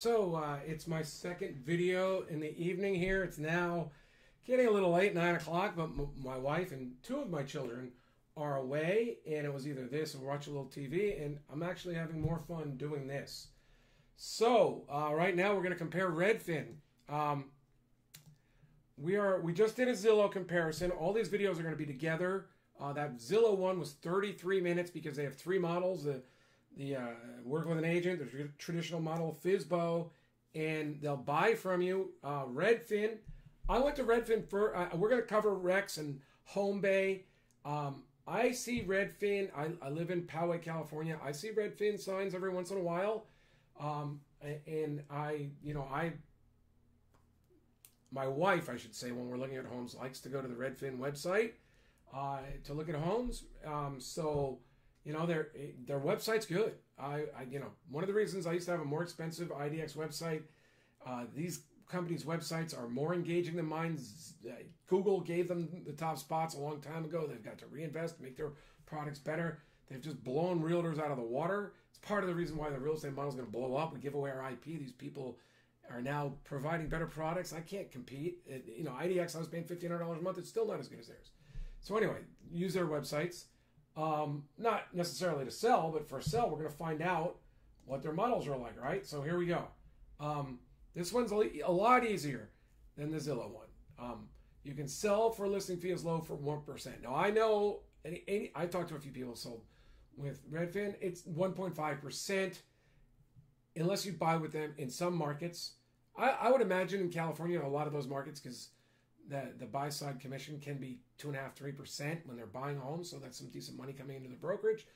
It's my second video in the evening here. It's now getting a little late, 9 o'clock, but my wife and two of my children are away, and it was either this or watch a little TV, and I'm actually having more fun doing this. Right now we're going to compare Redfin. We just did a Zillow comparison. All these videos are going to be together. That Zillow one was 33 minutes because they have three models. The work with an agent, the traditional model, FISBO, and they'll buy from you. Redfin. I went to Redfin for. We're going to cover Rex and Home Bay. I see Redfin. I live in Poway, California. I see Redfin signs every once in a while, and my wife, I should say, when we're looking at homes, likes to go to the Redfin website to look at homes. Their website's good. One of the reasons I used to have a more expensive IDX website, these companies' websites are more engaging than mine. Google gave them the top spots a long time ago. They've got to reinvest, make their products better. They've just blown realtors out of the water. It's part of the reason why the real estate model is going to blow up. We give away our IP. These people are now providing better products. I can't compete. IDX, I was paying $1,500 a month. It's still not as good as theirs. So anyway, use their websites. Not necessarily to sell, but for sell, we're going to find out what their models are like, right? So here we go. This one's a lot easier than the Zillow one. You can sell for a listing fee as low for 1%. Now, I know, I talked to a few people who sold with Redfin. It's 1.5% unless you buy with them in some markets. I would imagine in California, a lot of those markets, because the buy side commission can be 2.5%, 3% when they're buying homes, so that's some decent money coming into the brokerage.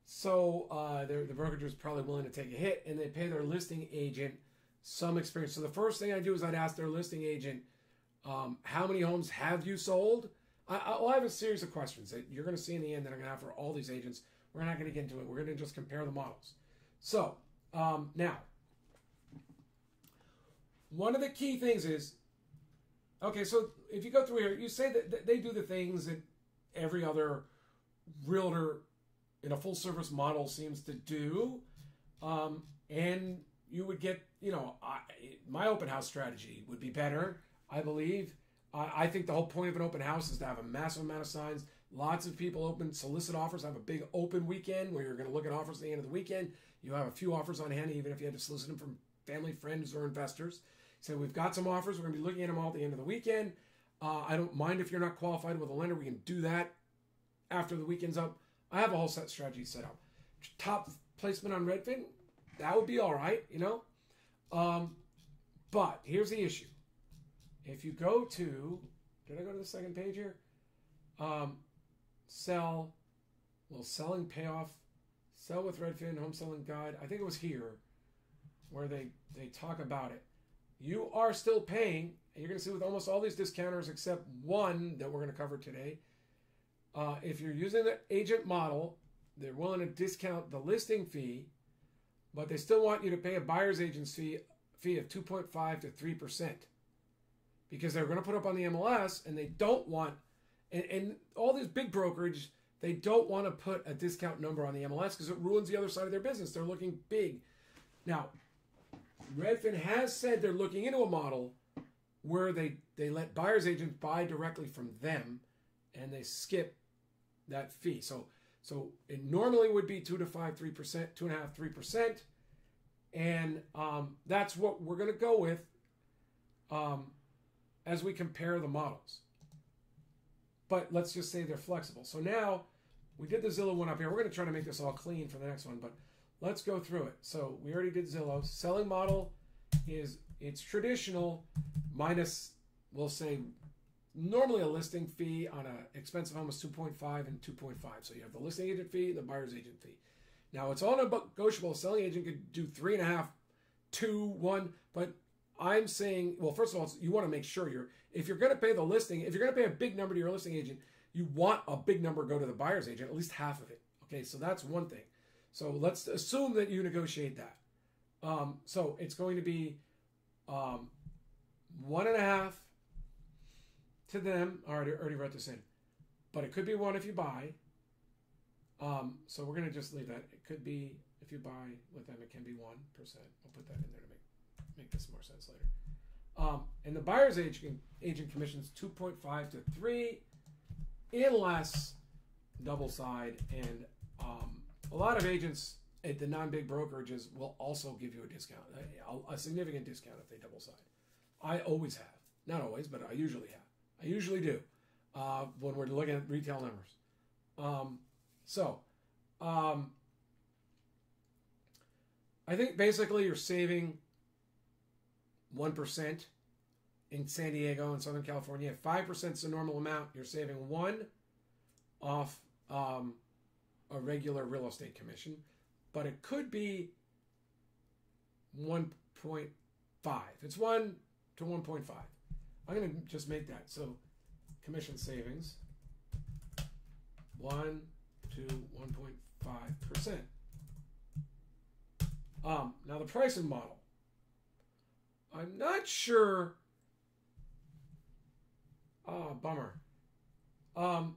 So the brokerage is probably willing to take a hit, and they pay their listing agent some experience. So the first thing I do is I'd ask their listing agent, how many homes have you sold? I'll have a series of questions that you're going to see in the end that I'm going to have for all these agents. We're not going to get into it. We're going to just compare the models. So now, one of the key things is, okay, so if you go through here, you say that they do the things that every other realtor in a full service model seems to do. And you would get, my open house strategy would be better, I believe. I think the whole point of an open house is to have a massive amount of signs. Lots of people solicit offers, have a big open weekend where you're going to look at offers at the end of the weekend. You have a few offers on hand, even if you had to solicit them from family, friends, or investors. So we've got some offers. We're going to be looking at them all at the end of the weekend. I don't mind if you're not qualified with a lender. We can do that after the weekend's up. I have a whole set strategy set up. Top placement on Redfin, that would be all right, But here's the issue. If you go to, did I go to the second page here? Selling payoff, sell with Redfin, home selling guide. I think it was here where they talk about it. You are still paying, and you're going to see with almost all these discounters except one that we're going to cover today. If you're using the agent model, they're willing to discount the listing fee, but they still want you to pay a buyer's agent's fee of 2.5 to 3%. Because they're going to put up on the MLS, and they don't want, and all these big brokerage, they don't want to put a discount number on the MLS because it ruins the other side of their business. They're looking big. Now, Redfin has said they're looking into a model where they let buyer's agents buy directly from them, and they skip that fee. So it normally would be 2 to 5, 3%, 2.5, 3%, and that's what we're going to go with as we compare the models. But let's just say they're flexible. So now we did the Zillow one up here. We're going to try to make this all clean for the next one, but let's go through it. So we already did Zillow. Selling model it's traditional minus, we'll say, normally a listing fee on an expensive home is 2.5 and 2.5. So you have the listing agent fee, the buyer's agent fee. Now it's all negotiable. A selling agent could do 3.5, 2, 1, but I'm saying, well, first of all, you want to make sure if you're going to pay the listing, if you're going to pay a big number to your listing agent, you want a big number go to the buyer's agent, at least half of it. Okay, so that's one thing. So let's assume that you negotiate that. So it's going to be 1.5 to them. I already wrote this in. But it could be 1 if you buy. So we're going to just leave that. It could be, if you buy with them, it can be 1%. I'll put that in there to make And the buyer's agent commission's 2.5 to 3, unless double side. And a lot of agents at the non-big brokerages will also give you a discount, a significant discount if they double side. I always have, not always, but I usually have. I usually do when we're looking at retail numbers. I think basically you're saving 1% in San Diego and Southern California. 5% is the normal amount. You're saving 1 off a regular real estate commission, but it could be 1.5. It's 1 to 1.5. I'm going to just make that. So commission savings, 1 to 1.5%. Now the pricing model, I'm not sure. Bummer. I'm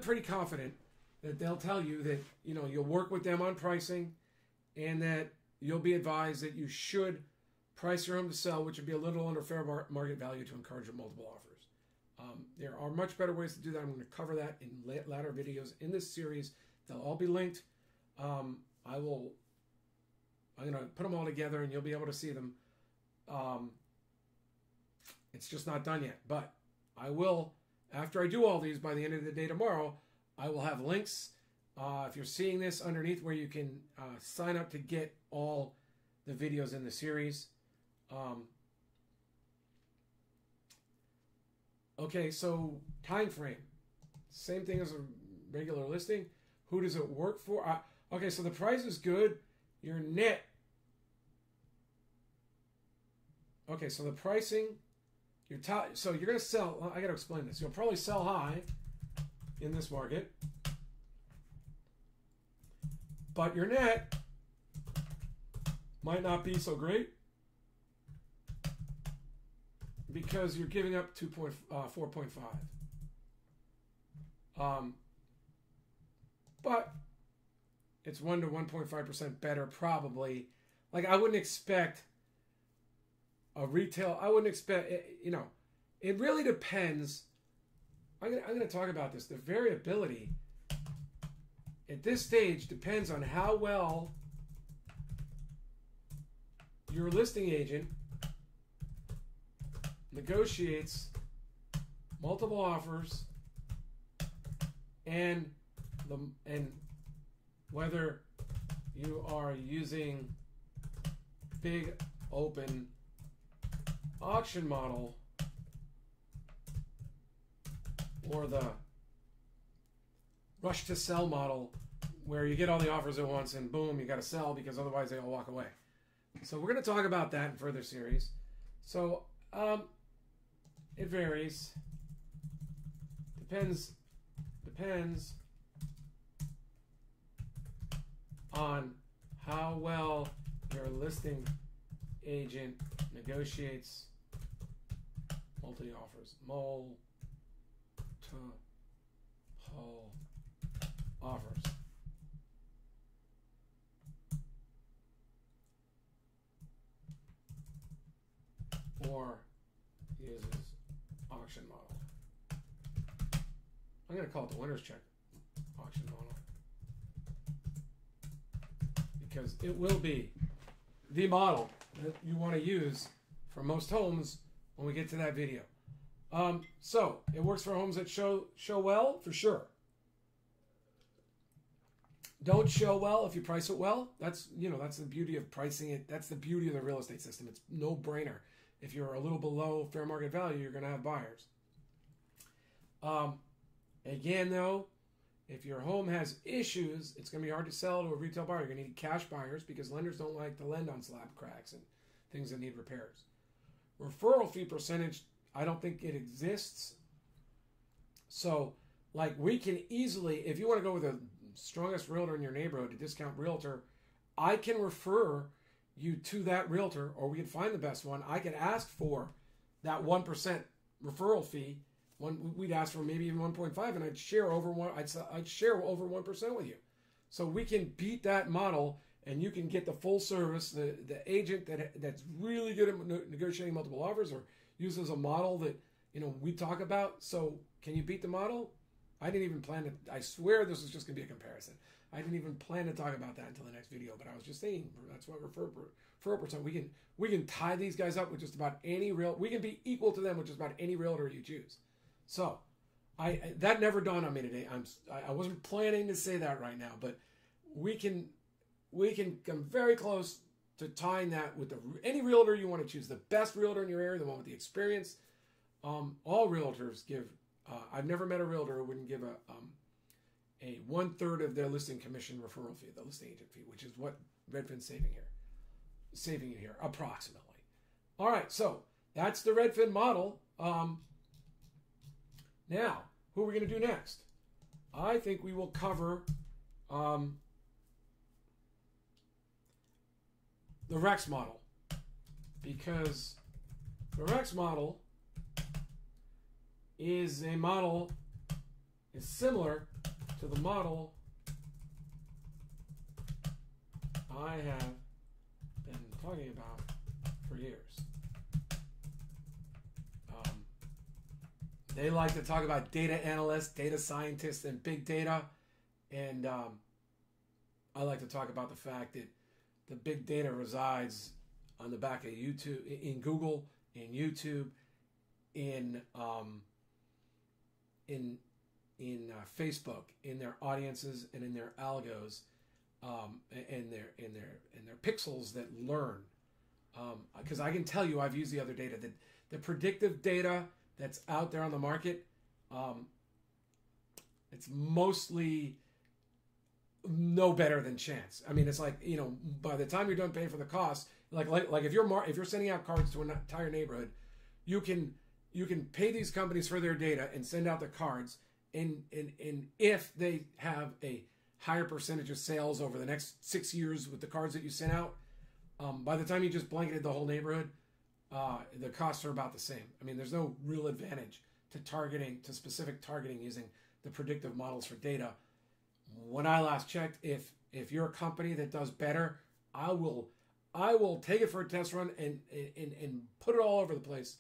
pretty confident that they'll tell you that, you know, you'll work with them on pricing, and that you'll be advised that you should price your home to sell, which would be a little under fair market value to encourage multiple offers. There are much better ways to do that. I'm going to cover that in latter videos in this series. They'll all be linked. I'm going to put them all together, and you'll be able to see them. It's just not done yet, but I will, after I do all these by the end of the day tomorrow, I will have links. If you're seeing this underneath where you can sign up to get all the videos in the series. Okay, so time frame. Same thing as a regular listing. Who does it work for? Okay, so the price is good. Your net. Okay, so the pricing, your top. So you're going to sell. I got to explain this. You'll probably sell high in this market, but your net might not be so great because you're giving up 4.5. But it's 1 to 1.5% better probably. Like I wouldn't expect a retail. I wouldn't expect. You know, it really depends. I'm going to talk about this. The variability at this stage depends on how well your listing agent negotiates multiple offers and whether you are using big open auction model or the rush to sell model where you get all the offers at once and boom, you got to sell because otherwise they all walk away. So we're going to talk about that in further series. So it varies. Depends on how well your listing agent negotiates multi-offers. Multiple offers. Or uses auction model. I'm going to call it the winner's check auction model because it will be the model that you want to use for most homes when we get to that video. So it works for homes that show well for sure. Don't show well if you price it well. That's the beauty of pricing it. That's the beauty of the real estate system. It's no brainer. If you're a little below fair market value, you're going to have buyers. Again, though, if your home has issues, it's going to be hard to sell to a retail buyer. You're going to need cash buyers because lenders don't like to lend on slab cracks and things that need repairs. Referral fee percentage, I don't think it exists. So, like, we can easily, if you want to go with the strongest realtor in your neighborhood, a discount realtor, I can refer you to that realtor, or we can find the best one. I could ask for that 1% referral fee. We'd ask for maybe even 1.5, and I'd share over 1%. I'd share over 1% with you. So we can beat that model and you can get the full service, the agent that's really good at negotiating multiple offers or uses a model that we talk about. So can you beat the model? I didn't even plan to. I swear this was just going to be a comparison. I didn't even plan to talk about that until the next video, but I was just saying that's what referral percent. We can tie these guys up with just about any real. We can be equal to them with just about any realtor you choose. So that never dawned on me today. I wasn't planning to say that right now, but we can come very close to tying that with any realtor you want to choose, the best realtor in your area, the one with the experience. All realtors give. I've never met a realtor who wouldn't give a 1/3 of their listing commission referral fee, the listing agent fee, which is what Redfin's saving you here, approximately. All right, so that's the Redfin model. Now, who are we going to do next? I think we will cover the Rex model, because the Rex model is similar to the model I have been talking about for years. They like to talk about data analysts, data scientists, and big data. And I like to talk about the fact that the big data resides on the back of YouTube, in Google, in YouTube, in Facebook, in their audiences, and in their algos, and their pixels that learn. Because I can tell you, I've used the other data, that the predictive data that's out there on the market, it's mostly no better than chance. I mean, it's like, by the time you're done paying for the cost, like if you're sending out cards to an entire neighborhood, you can pay these companies for their data and send out the cards, and if they have a higher percentage of sales over the next 6 years with the cards that you sent out, by the time you just blanketed the whole neighborhood, the costs are about the same. I mean, there's no real advantage to specific targeting using the predictive models for data. When I last checked, if you're a company that does better, I will take it for a test run and put it all over the place.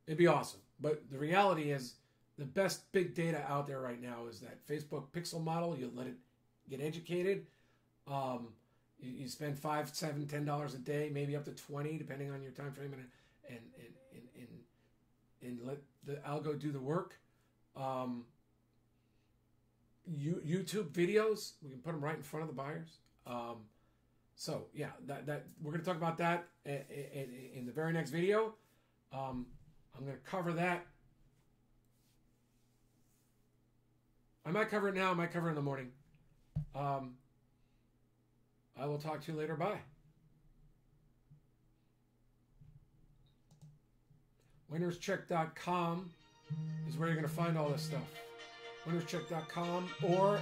It'd be awesome. But the reality is, the best big data out there right now is that Facebook pixel model. You let it get educated. You spend $5, $7, $10 a day, maybe up to $20, depending on your time frame, and let the algo do the work. YouTube videos, we can put them right in front of the buyers. So yeah, that we're going to talk about that in the very next video. I'm going to cover that. I might cover it now. I might cover it in the morning. I will talk to you later. Bye. winnerscheck.com is where you're going to find all this stuff. winnerscheck.com, or